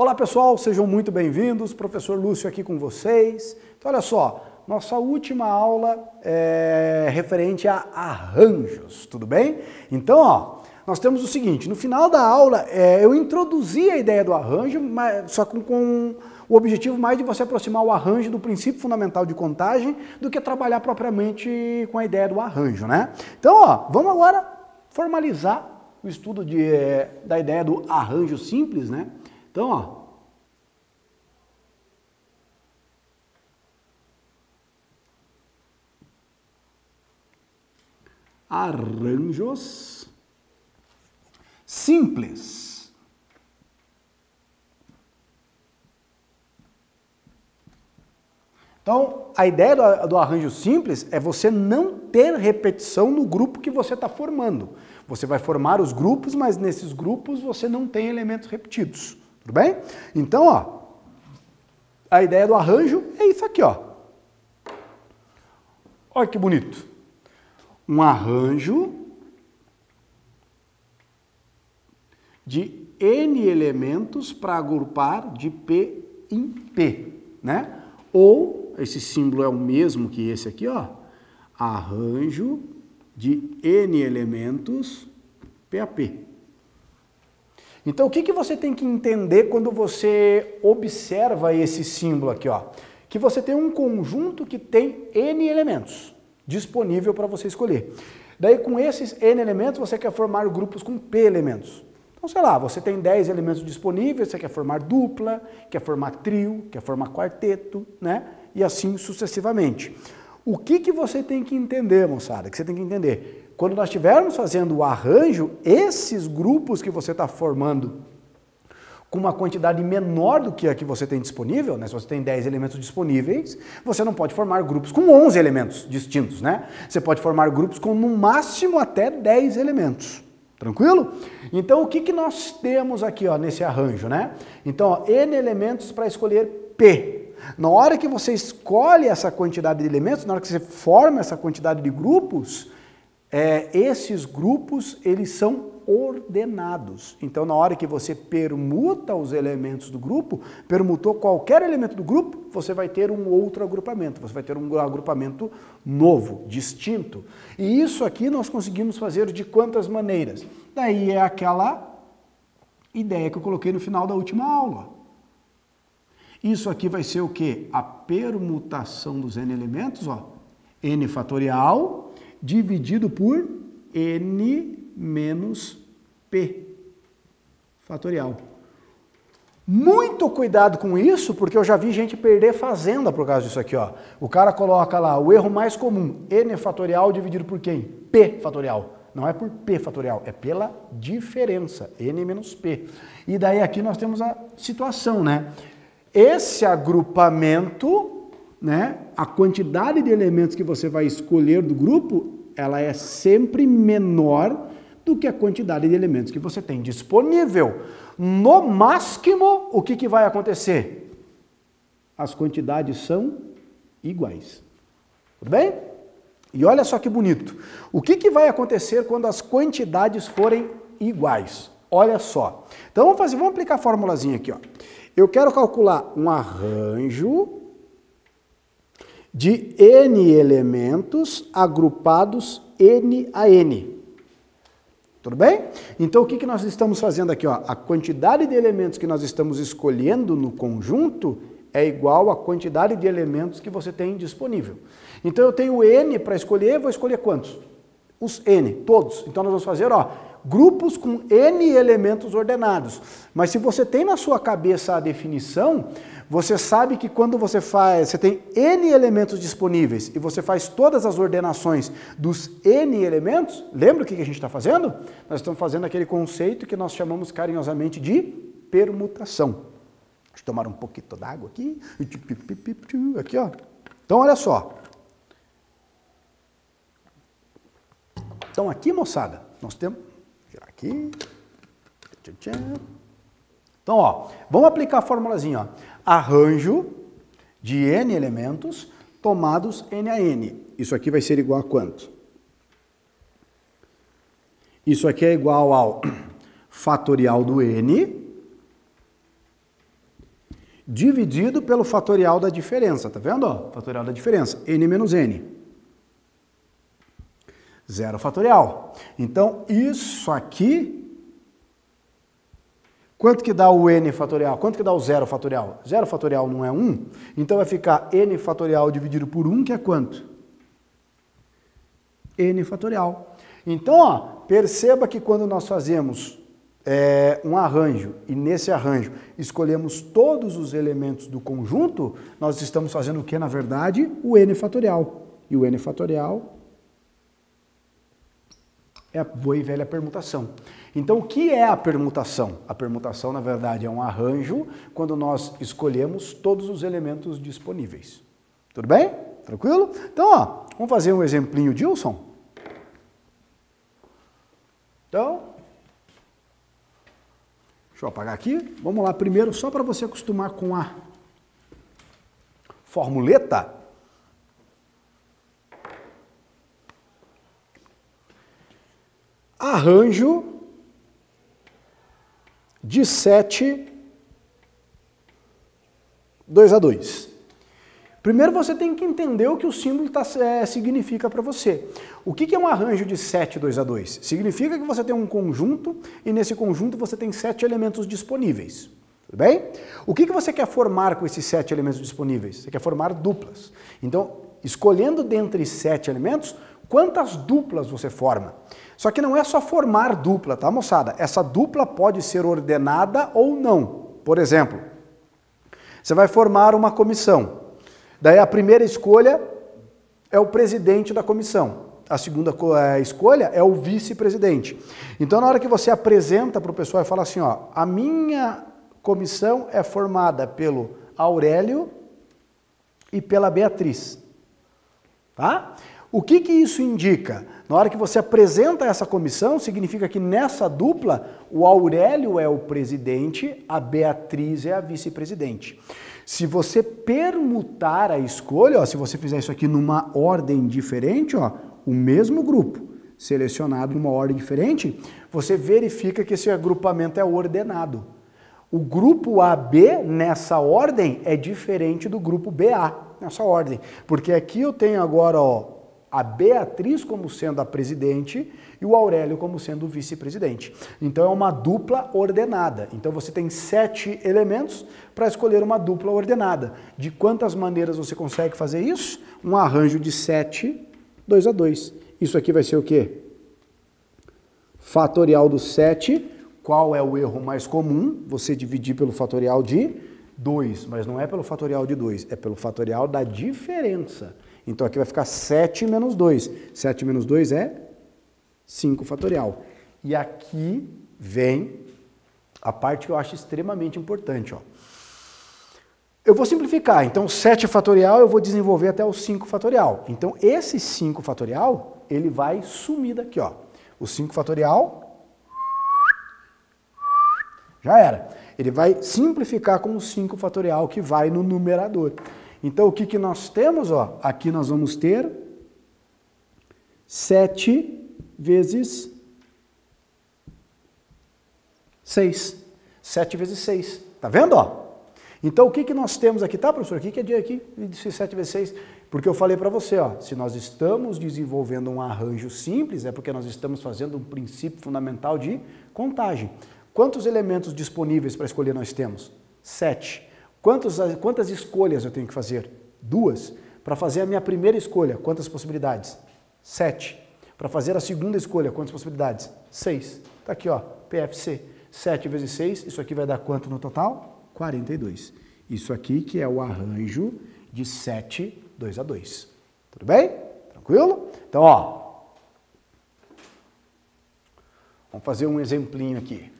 Olá pessoal, sejam muito bem-vindos, professor Lúcio aqui com vocês. Então olha só, nossa última aula é referente a arranjos, tudo bem? Então ó, nós temos o seguinte, no final da aula eu introduzi a ideia do arranjo, mas só com o objetivo mais de você aproximar o arranjo do princípio fundamental de contagem do que trabalhar propriamente com a ideia do arranjo, né? Então ó, vamos agora formalizar o estudo da ideia do arranjo simples, né? Então, ó, arranjos simples. Então, a ideia do arranjo simples é você não ter repetição no grupo que você está formando. Você vai formar os grupos, mas nesses grupos você não tem elementos repetidos. Tudo bem? Então, ó, a ideia do arranjo é isso aqui, ó. Olha que bonito. Um arranjo de N elementos para agrupar de P em P, né? Ou, esse símbolo é o mesmo que esse aqui, ó. Arranjo de N elementos P a P. Então, o que você tem que entender quando você observa esse símbolo aqui, ó? Que você tem um conjunto que tem N elementos disponível para você escolher. Daí, com esses N elementos, você quer formar grupos com P elementos. Então, sei lá, você tem 10 elementos disponíveis, você quer formar dupla, quer formar trio, quer formar quarteto, né? E assim sucessivamente. O que você tem que entender, moçada? Que você tem que entender. Quando nós estivermos fazendo o arranjo, esses grupos que você está formando com uma quantidade menor do que a que você tem disponível, né? Se você tem 10 elementos disponíveis, você não pode formar grupos com 11 elementos distintos, né? Você pode formar grupos com no máximo até 10 elementos. Tranquilo? Então, o que nós temos aqui, ó, nesse arranjo, né? Então, ó, N elementos para escolher P. Na hora que você escolhe essa quantidade de elementos, na hora que você forma essa quantidade de grupos, esses grupos, eles são ordenados. Então, na hora que você permuta os elementos do grupo, permutou qualquer elemento do grupo, você vai ter um outro agrupamento, você vai ter um agrupamento novo, distinto. E isso aqui nós conseguimos fazer de quantas maneiras? Daí é aquela ideia que eu coloquei no final da última aula. Isso aqui vai ser o quê? A permutação dos N elementos, ó, N fatorial, dividido por N menos P fatorial. Muito cuidado com isso, porque eu já vi gente perder fazenda por causa disso aqui, ó. O cara coloca lá o erro mais comum, N fatorial dividido por quem? P fatorial. Não é por P fatorial, é pela diferença, N menos P. E daí aqui nós temos a situação, né? Esse agrupamento, né, a quantidade de elementos que você vai escolher do grupo, ela é sempre menor do que a quantidade de elementos que você tem disponível. No máximo, o que vai acontecer? As quantidades são iguais. Tudo bem? E olha só que bonito. O que vai acontecer quando as quantidades forem iguais? Olha só. Então vamos aplicar a formulazinha aqui, ó. Eu quero calcular um arranjo de N elementos agrupados N a N. Tudo bem? Então, o que nós estamos fazendo aqui? Ó? A quantidade de elementos que nós estamos escolhendo no conjunto é igual à quantidade de elementos que você tem disponível. Então, eu tenho N para escolher, vou escolher quantos? Os N, todos. Então, nós vamos fazer, ó, grupos com N elementos ordenados. Mas se você tem na sua cabeça a definição, você sabe que quando você tem N elementos disponíveis e você faz todas as ordenações dos N elementos, lembra o que a gente está fazendo? Nós estamos fazendo aquele conceito que nós chamamos carinhosamente de permutação. Deixa eu tomar um pouquinho d'água aqui. Aqui, ó. Então, olha só. Então, aqui, moçada, nós temos... Tirar aqui. Então, ó, vamos aplicar a formulazinha, ó. Arranjo de N elementos tomados N a N. Isso aqui vai ser igual a quanto? Isso aqui é igual ao fatorial do N dividido pelo fatorial da diferença, tá vendo? Ó, fatorial da diferença, n menos n. 0 fatorial. Então, isso aqui, quanto que dá o n fatorial? Quanto que dá o 0 fatorial? 0 fatorial não é 1? Então vai ficar n fatorial dividido por 1, que é quanto? N fatorial. Então, ó, perceba que quando nós fazemos um arranjo, e nesse arranjo escolhemos todos os elementos do conjunto, nós estamos fazendo o que, na verdade? O n fatorial. E o n fatorial é a boa e velha permutação. Então, o que é a permutação? A permutação, na verdade, é um arranjo quando nós escolhemos todos os elementos disponíveis. Tudo bem? Tranquilo? Então, ó, vamos fazer um exemplinho, Dilson? Então, deixa eu apagar aqui. Vamos lá primeiro, só para você acostumar com a formuleta. Arranjo de 7, 2 a 2. Primeiro você tem que entender o que o símbolo significa para você. O que é um arranjo de 7, 2 a 2? Significa que você tem um conjunto e nesse conjunto você tem 7 elementos disponíveis. Tudo bem? O que você quer formar com esses 7 elementos disponíveis? Você quer formar duplas. Então, escolhendo dentre 7 elementos, quantas duplas você forma? Só que não é só formar dupla, tá, moçada? Essa dupla pode ser ordenada ou não. Por exemplo, você vai formar uma comissão. Daí a primeira escolha é o presidente da comissão. A segunda escolha é o vice-presidente. Então, na hora que você apresenta para o pessoal e fala assim, ó, a minha comissão é formada pelo Aurélio e pela Beatriz. Tá? O que isso indica? Na hora que você apresenta essa comissão, significa que nessa dupla, o Aurélio é o presidente, a Beatriz é a vice-presidente. Se você permutar a escolha, ó, se você fizer isso aqui numa ordem diferente, ó, o mesmo grupo selecionado numa ordem diferente, você verifica que esse agrupamento é ordenado. O grupo AB nessa ordem é diferente do grupo BA nessa ordem, porque aqui eu tenho agora, ó, a Beatriz como sendo a presidente e o Aurélio como sendo o vice-presidente. Então é uma dupla ordenada. Então você tem 7 elementos para escolher uma dupla ordenada. De quantas maneiras você consegue fazer isso? Um arranjo de 7, 2 a 2. Isso aqui vai ser o quê? Fatorial do 7. Qual é o erro mais comum? Você dividir pelo fatorial de 2, mas não é pelo fatorial de 2, é pelo fatorial da diferença. Então aqui vai ficar 7 menos 2. 7 menos 2 é 5 fatorial. E aqui vem a parte que eu acho extremamente importante. Ó. Eu vou simplificar. Então 7 fatorial eu vou desenvolver até o 5 fatorial. Então esse 5 fatorial, ele vai sumir daqui. Ó. O 5 fatorial já era. Ele vai simplificar com o 5 fatorial que vai no numerador. Então, o que nós temos? Ó? Aqui nós vamos ter 7 vezes 6. 7 vezes 6. Tá vendo? Ó? Então, o que nós temos aqui? Tá, professor? O que é dia aqui? 7 vezes 6. Porque eu falei para você, ó, se nós estamos desenvolvendo um arranjo simples, é porque nós estamos fazendo um princípio fundamental de contagem. Quantos elementos disponíveis para escolher nós temos? 7. Quantas escolhas eu tenho que fazer? 2. Para fazer a minha primeira escolha, quantas possibilidades? 7. Para fazer a segunda escolha, quantas possibilidades? 6. Está aqui, ó, PFC. 7 vezes 6, isso aqui vai dar quanto no total? 42. Isso aqui que é o arranjo de 7, 2 a 2. Tudo bem? Tranquilo? Então, ó, vamos fazer um exemplinho aqui.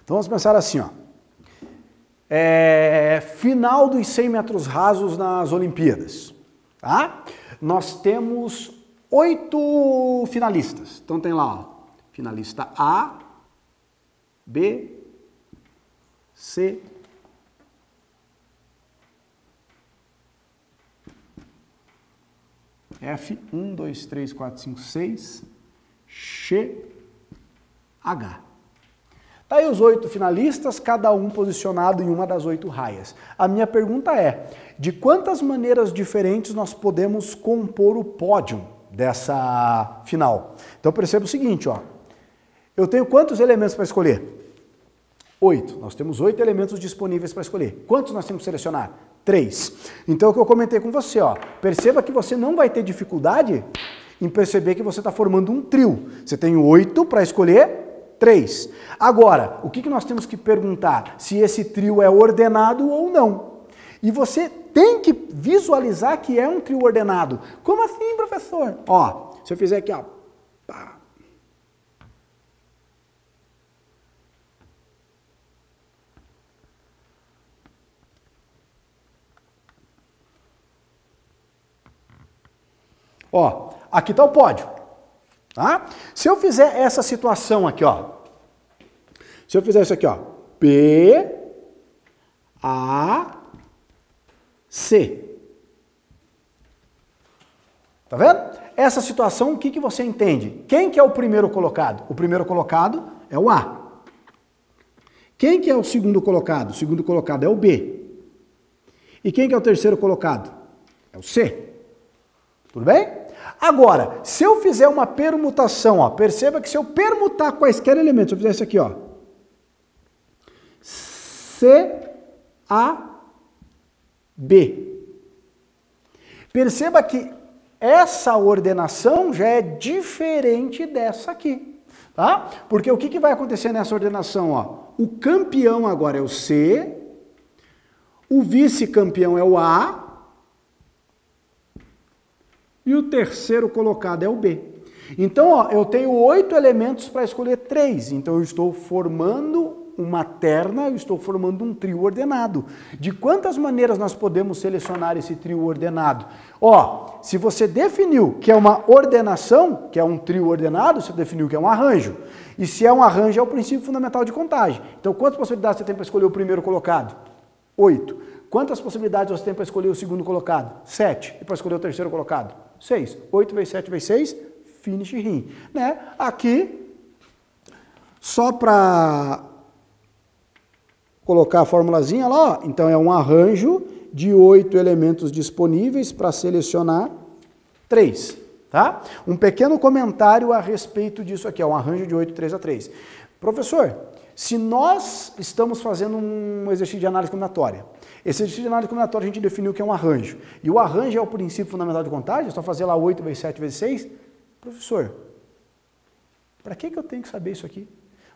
Então vamos pensar assim, ó. Final dos 100 metros rasos nas Olimpíadas. Tá? Nós temos 8 finalistas. Então tem lá, ó, finalista A, B, C, F, 1, 2, 3, 4, 5, 6, X, H. Tá aí os 8 finalistas, cada um posicionado em uma das 8 raias. A minha pergunta é, de quantas maneiras diferentes nós podemos compor o pódio dessa final? Então perceba o seguinte, ó. Eu tenho quantos elementos para escolher? 8. Nós temos 8 elementos disponíveis para escolher. Quantos nós temos que selecionar? 3. Então, o que eu comentei com você, ó, perceba que você não vai ter dificuldade em perceber que você está formando um trio. Você tem 8 para escolher 3. Agora, o que nós temos que perguntar? Se esse trio é ordenado ou não. E você tem que visualizar que é um trio ordenado. Como assim, professor? Ó, se eu fizer aqui, ó, pá. Ó, aqui está o pódio, tá? Se eu fizer essa situação aqui, ó, se eu fizer isso aqui, ó, P, A, C. Tá vendo? Essa situação, o que você entende? Quem que é o primeiro colocado? O primeiro colocado é o A. Quem que é o segundo colocado? O segundo colocado é o B. E quem que é o terceiro colocado? É o C. Tudo bem? Agora, se eu fizer uma permutação, ó, perceba que se eu permutar quaisquer elementos, se eu fizer isso aqui, ó, C, A, B. Perceba que essa ordenação já é diferente dessa aqui, tá? Porque o que vai acontecer nessa ordenação, ó? O campeão agora é o C, o vice-campeão é o A, e o terceiro colocado é o B. Então, ó, eu tenho 8 elementos para escolher 3. Então, eu estou formando uma terna, eu estou formando um trio ordenado. De quantas maneiras nós podemos selecionar esse trio ordenado? Ó, se você definiu que é uma ordenação, que é um trio ordenado, você definiu que é um arranjo. E se é um arranjo, é o princípio fundamental de contagem. Então, quantas possibilidades você tem para escolher o primeiro colocado? 8. Quantas possibilidades você tem para escolher o segundo colocado? 7. E para escolher o terceiro colocado? 6. 8 vezes 7 vezes 6, finish rim. Né? Aqui, só para colocar a formulazinha lá, ó, então é um arranjo de 8 elementos disponíveis para selecionar 3. Tá? Um pequeno comentário a respeito disso aqui, é um arranjo de 8, 3 a 3. Professor, se nós estamos fazendo um exercício de análise combinatória, esse exercício de análise combinatória a gente definiu que é um arranjo, e o arranjo é o princípio fundamental de contagem, é só fazer lá 8 vezes 7 vezes 6. Professor, para que eu tenho que saber isso aqui?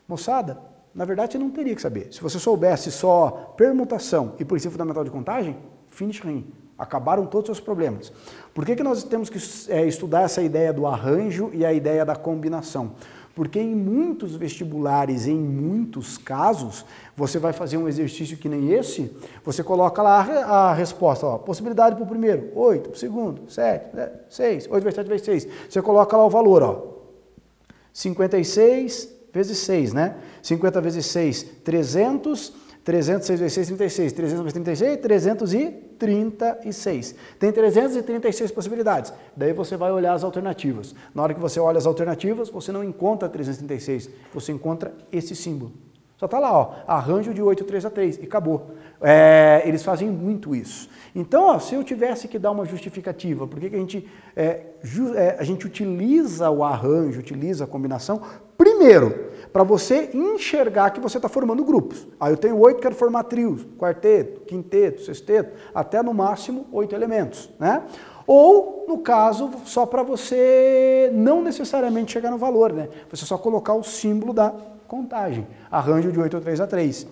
Moçada, na verdade você não teria que saber. Se você soubesse só permutação e princípio fundamental de contagem, finish rim. Acabaram todos os seus problemas. Por que nós temos que estudar essa ideia do arranjo e a ideia da combinação? Porque em muitos vestibulares, em muitos casos, você vai fazer um exercício que nem esse, você coloca lá a resposta, ó, possibilidade para o primeiro, 8, para o segundo, 7, 6, 8 vezes 7 vezes 6. Você coloca lá o valor, ó, 56 vezes 6, né? 50 vezes 6, 300, 306 vezes 6, 36, 300 vezes 36, 336. Tem 336 possibilidades. Daí você vai olhar as alternativas. Na hora que você olha as alternativas, você não encontra 336, você encontra esse símbolo. Só está lá, ó, arranjo de 8, 3 a 3, e acabou. Eles fazem muito isso. Então, ó, se eu tivesse que dar uma justificativa, por que a gente utiliza o arranjo, utiliza a combinação? Primeiro, para você enxergar que você está formando grupos. Aí eu tenho 8, quero formar trios, quarteto, quinteto, sexteto, até no máximo 8 elementos, né? Ou, no caso, só para você não necessariamente chegar no valor, né? Você só colocar o símbolo da contagem, arranjo de 8 ou 3 a 3.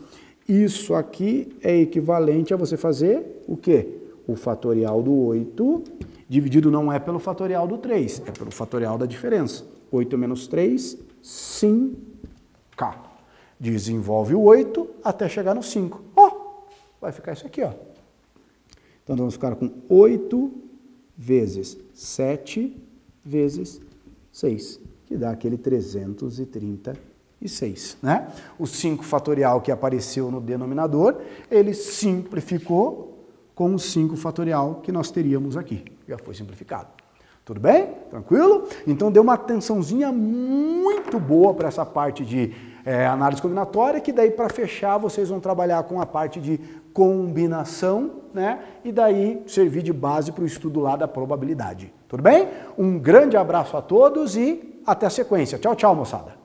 Isso aqui é equivalente a você fazer o quê? O fatorial do 8, dividido não é pelo fatorial do 3, é pelo fatorial da diferença. 8 menos 3, 5K. Desenvolve o 8 até chegar no 5. Ó, vai ficar isso aqui, ó. Então, vamos ficar com 8 vezes 7 vezes 6, que dá aquele 336, né? O 5 fatorial que apareceu no denominador, ele simplificou com o 5 fatorial que nós teríamos aqui. Já foi simplificado. Tudo bem? Tranquilo? Então dê uma atençãozinha muito boa para essa parte de análise combinatória, que daí para fechar vocês vão trabalhar com a parte de combinação, né? E daí servir de base para o estudo lá da probabilidade. Tudo bem? Um grande abraço a todos e até a sequência. Tchau, tchau, moçada.